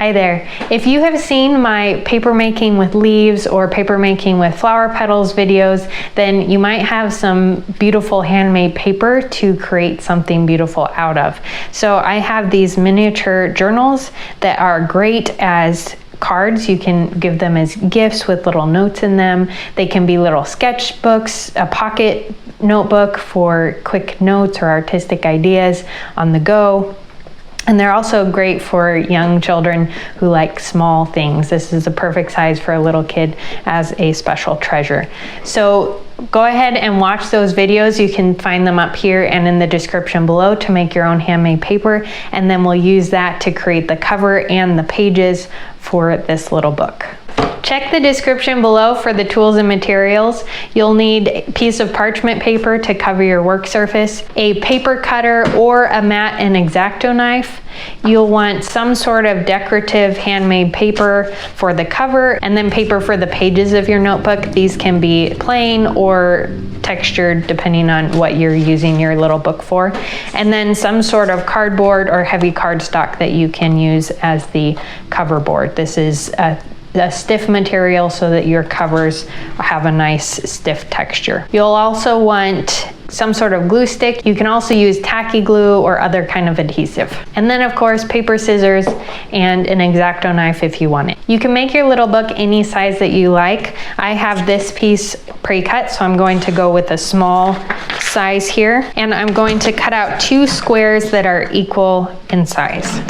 Hi there. If you have seen my paper making with leaves or paper making with flower petals videos, then you might have some beautiful handmade paper to create something beautiful out of. So I have these miniature journals that are great as cards. You can give them as gifts with little notes in them. They can be little sketchbooks, a pocket notebook for quick notes or artistic ideas on the go. And they're also great for young children who like small things. This is a perfect size for a little kid as a special treasure. So go ahead and watch those videos. You can find them up here and in the description below to make your own handmade paper. And then we'll use that to create the cover and the pages for this little book. Check the description below for the tools and materials. You'll need a piece of parchment paper to cover your work surface, a paper cutter or a mat and X-Acto knife. You'll want some sort of decorative handmade paper for the cover, and then paper for the pages of your notebook. These can be plain or textured depending on what you're using your little book for. And then some sort of cardboard or heavy cardstock that you can use as the cover board. This is a stiff material so that your covers have a nice stiff texture. You'll also want some sort of glue stick. You can also use tacky glue or other kind of adhesive. And then of course, paper, scissors, and an X-Acto knife if you want it. You can make your little book any size that you like. I have this piece pre-cut, so I'm going to go with a small size here. And I'm going to cut out 2 squares that are equal in size.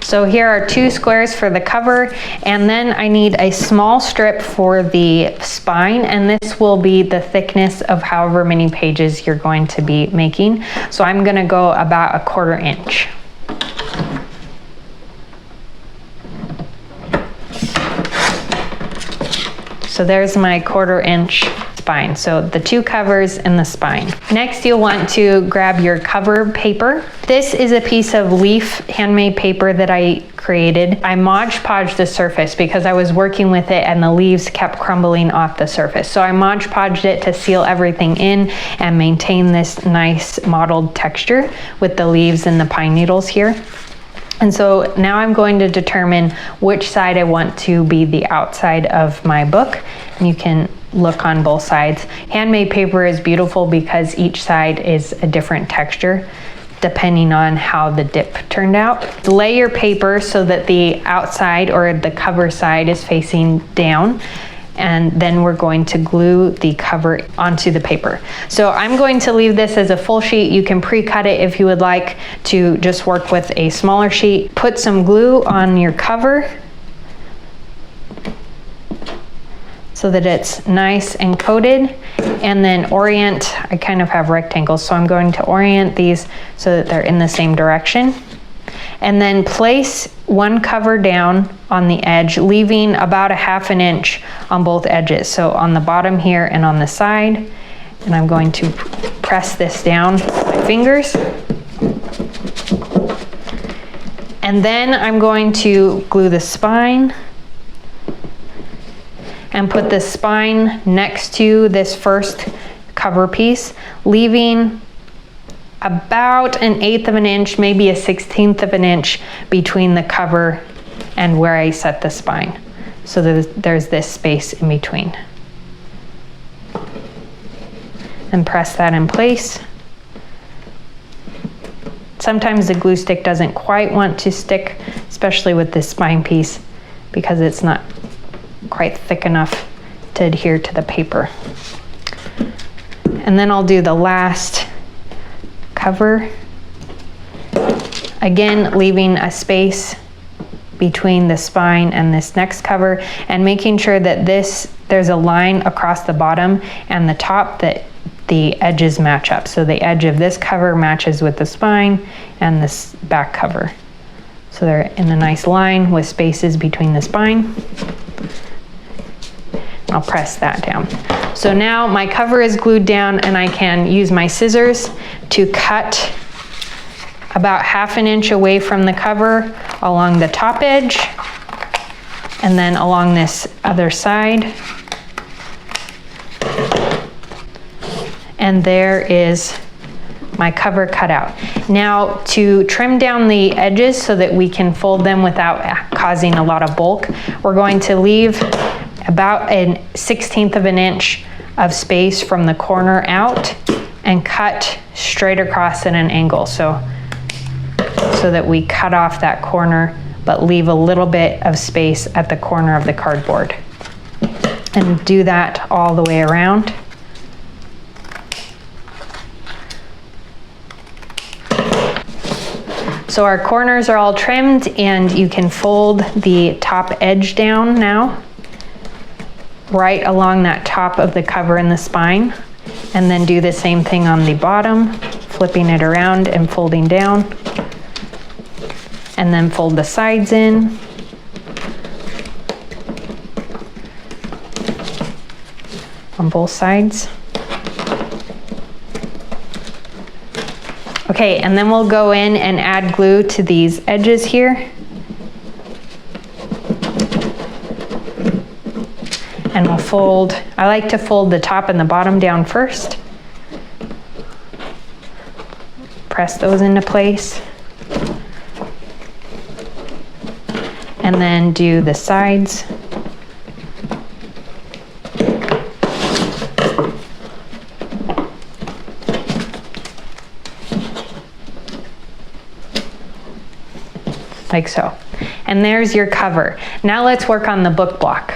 So here are 2 squares for the cover, and then I need a small strip for the spine, and this will be the thickness of however many pages you're going to be making. So I'm gonna go about 1/4 inch. So there's my 1/4 inch spine. So the 2 covers and the spine. Next, you'll want to grab your cover paper. This is a piece of leaf handmade paper that I created. I Mod Podged the surface because I was working with it and the leaves kept crumbling off the surface. So I Mod Podged it to seal everything in and maintain this nice mottled texture with the leaves and the pine needles here. And so now I'm going to determine which side I want to be the outside of my book. And you can look on both sides. Handmade paper is beautiful because each side is a different texture depending on how the dip turned out. Lay your paper so that the outside or the cover side is facing down. And then we're going to glue the cover onto the paper. So I'm going to leave this as a full sheet. You can pre-cut it if you would like to just work with a smaller sheet. Put some glue on your cover so that it's nice and coated, and then orient. I kind of have rectangles, so I'm going to orient these so that they're in the same direction. And then place one cover down on the edge, leaving about 1/2 inch on both edges. So on the bottom here and on the side. And I'm going to press this down with my fingers. And then I'm going to glue the spine and put the spine next to this first cover piece, leaving about 1/8 of an inch, maybe 1/16 of an inch between the cover and where I set the spine. So there's this space in between. And press that in place. Sometimes the glue stick doesn't quite want to stick, especially with this spine piece, because it's not quite thick enough to adhere to the paper. And then I'll do the last cover, again leaving a space between the spine and this next cover, and making sure that there's a line across the bottom and the top that the edges match up. So the edge of this cover matches with the spine and this back cover. So they're in a nice line with spaces between the spine. I'll press that down. So now my cover is glued down, and I can use my scissors to cut about 1/2 inch away from the cover along the top edge. And then along this other side. And there is my cover cut out. Now to trim down the edges so that we can fold them without causing a lot of bulk, we're going to leave about a 1/16 of an inch of space from the corner out and cut straight across at an angle. So that we cut off that corner, but leave a little bit of space at the corner of the cardboard. And do that all the way around. So our corners are all trimmed, and you can fold the top edge down now, right along that top of the cover and the spine. And then do the same thing on the bottom, flipping it around and folding down. And then fold the sides in. On both sides. Okay, and then we'll go in and add glue to these edges here. And we'll fold, I like to fold the top and the bottom down first. Press those into place. And then do the sides. Like so. And there's your cover. Now let's work on the book block.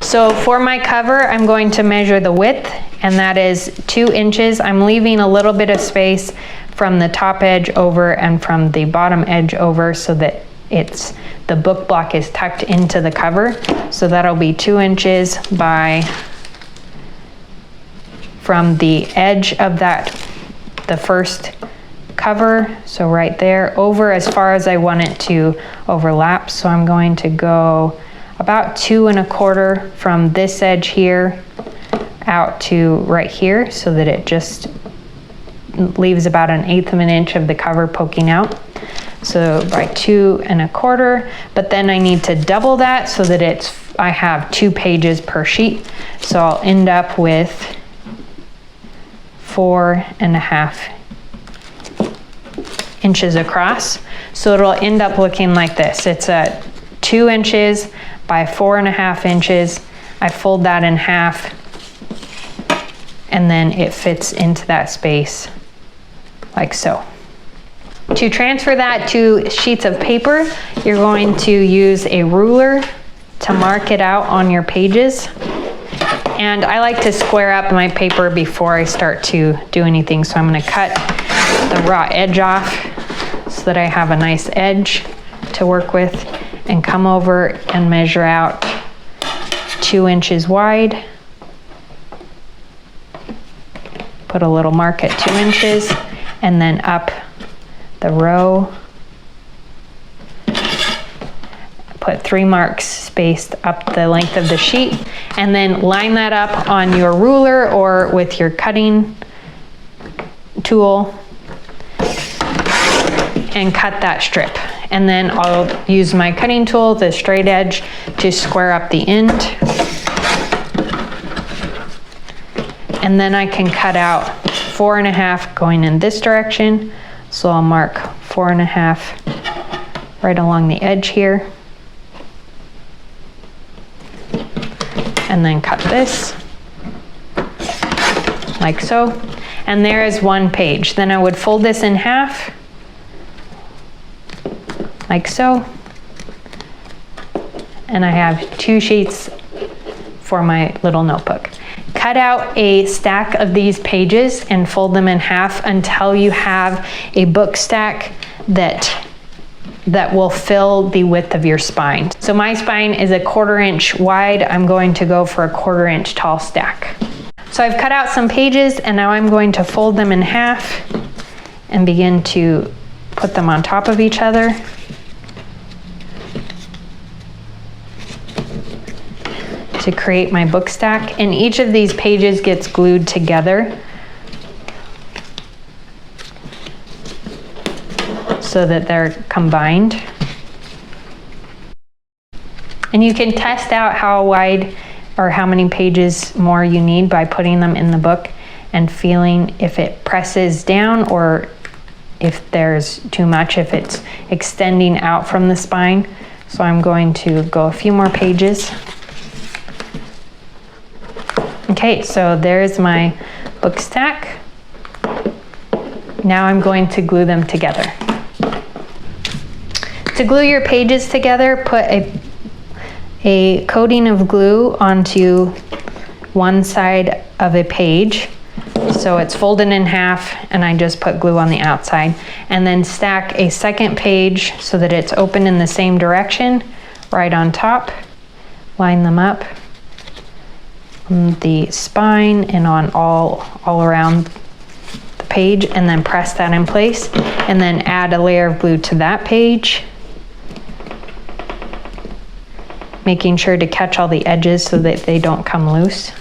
So for my cover, I'm going to measure the width, and that is 2 inches. I'm leaving a little bit of space from the top edge over and from the bottom edge over so that the book block is tucked into the cover. So that'll be 2 inches by, from the edge of the first cover, so right there, over as far as I want it to overlap. So I'm going to go about 2 1/4 from this edge here out to right here, so that it just leaves about 1/8 of an inch of the cover poking out. So by 2 1/4, but then I need to double that so that I have 2 pages per sheet. So I'll end up with 4 1/2 inches across. So it'll end up looking like this. It's at 2 inches by 4 1/2 inches. I fold that in half, and then it fits into that space like so. To transfer that to sheets of paper, you're going to use a ruler to mark it out on your pages. And I like to square up my paper before I start to do anything. So I'm going to cut the raw edge off so that I have a nice edge to work with, and come over and measure out 2 inches wide. Put a little mark at 2 inches, and then up the row. Put 3 marks spaced up the length of the sheet, and then line that up on your ruler or with your cutting tool and cut that strip. And then I'll use my cutting tool, the straight edge, to square up the end. And then I can cut out 4 1/2 going in this direction. So I'll mark 4 1/2 right along the edge here. And then cut this like so. And there is 1 page. Then I would fold this in half like so. And I have 2 sheets for my little notebook. Cut out a stack of these pages and fold them in half until you have a book stack that will fill the width of your spine. So my spine is a 1/4 inch wide. I'm going to go for a 1/4 inch tall stack. So I've cut out some pages, and now I'm going to fold them in half and begin to put them on top of each other. To create my book stack, and each of these pages gets glued together so that they're combined. And you can test out how wide or how many pages more you need by putting them in the book and feeling if it presses down or if there's too much, if it's extending out from the spine. So I'm going to go a few more pages. Okay, so there's my book stack. Now I'm going to glue them together. To glue your pages together, put a coating of glue onto one side of a page. So it's folded in half and I just put glue on the outside. And then stack a second page so that it's open in the same direction right on top. Line them up on the spine and on all around the page, and then press that in place and then add a layer of glue to that page, making sure to catch all the edges so that they don't come loose.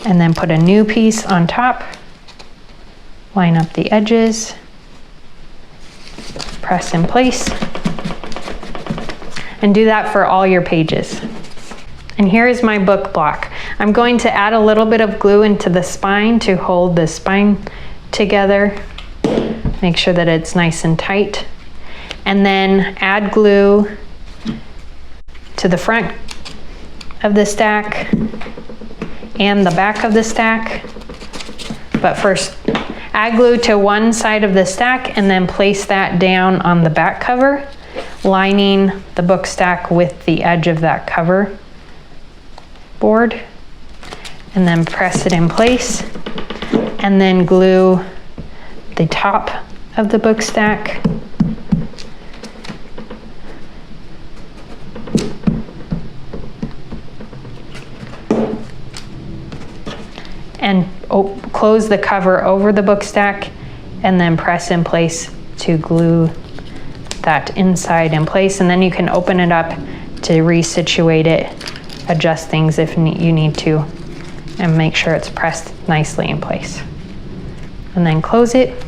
And then put a new piece on top, line up the edges, press in place, and do that for all your pages. And here is my book block. I'm going to add a little bit of glue into the spine to hold the spine together. Make sure that it's nice and tight. And then add glue to the front of the stack and the back of the stack. But first, add glue to one side of the stack and then place that down on the back cover, lining the book stack with the edge of that cover board, and then press it in place, and then glue the top of the book stack. And close the cover over the book stack and then press in place to glue that inside in place. And then you can open it up to resituate it, adjust things if you need to, and make sure it's pressed nicely in place. And then close it.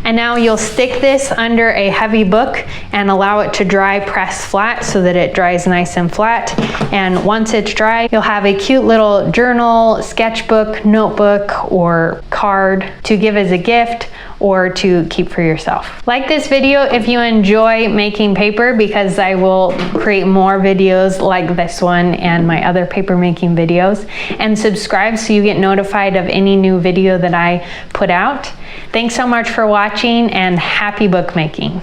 And now you'll stick this under a heavy book and allow it to dry, press flat so that it dries nice and flat. And once it's dry, you'll have a cute little journal, sketchbook, notebook, or card to give as a gift or to keep for yourself. Like this video if you enjoy making paper, because I will create more videos like this one and my other paper making videos. And subscribe so you get notified of any new video that I put out. Thanks so much for watching and happy bookmaking.